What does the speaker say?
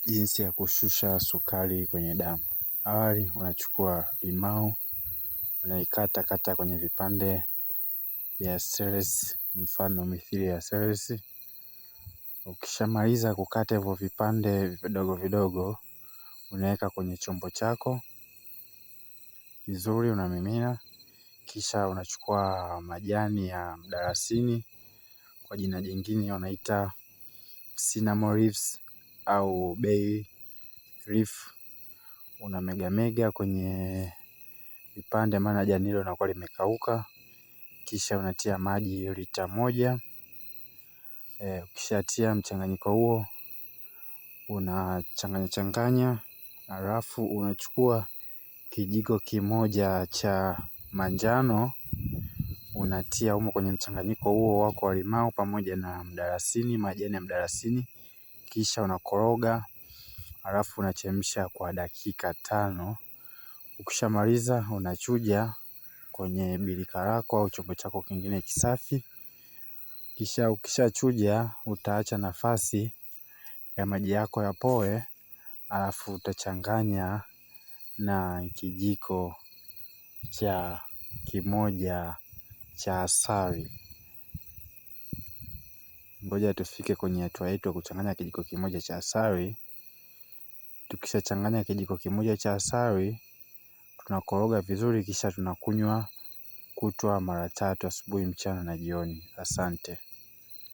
Jinsi ya kushusha sukari kwenye damu. Awali unachukua limau, unaikata kwenye vipande vya selesi, mfano mithili ya selesi. Ukishamaliza kukata hivyo vipande vidogo vidogo, unaweka kwenye chombo chako vizuri, unamimina. Kisha unachukua majani ya mdalasini, kwa jina jingine wanaita cinnamon leaves au bay leaf. Unamegamega kwenye vipande maana jani hilo linakuwa limekauka. Kisha unatia maji lita moja. Ukishatia mchanganyiko huo, unachanganya. Halafu unachukua kijiko kimoja cha manjano, unatia humo kwenye mchanganyiko huo wako wa limau pamoja na mdalasini, majani ya mdalasini. Kisha unakoroga, halafu unachemsha kwa dakika 5. Ukishamaliza unachuja kwenye birika lako au chombo chako kingine kisafi. Kisha ukishachuja utaacha nafasi ya maji yako yapoe, halafu utachanganya na kijiko kimoja cha asali. Ngoja tufike kwenye hatua yetu ya kuchanganya kijiko kimoja cha asali. Tukishachanganya kijiko kimoja cha asali, tunakoroga vizuri, kisha tunakunywa kutwa mara 3: asubuhi, mchana na jioni. Asante.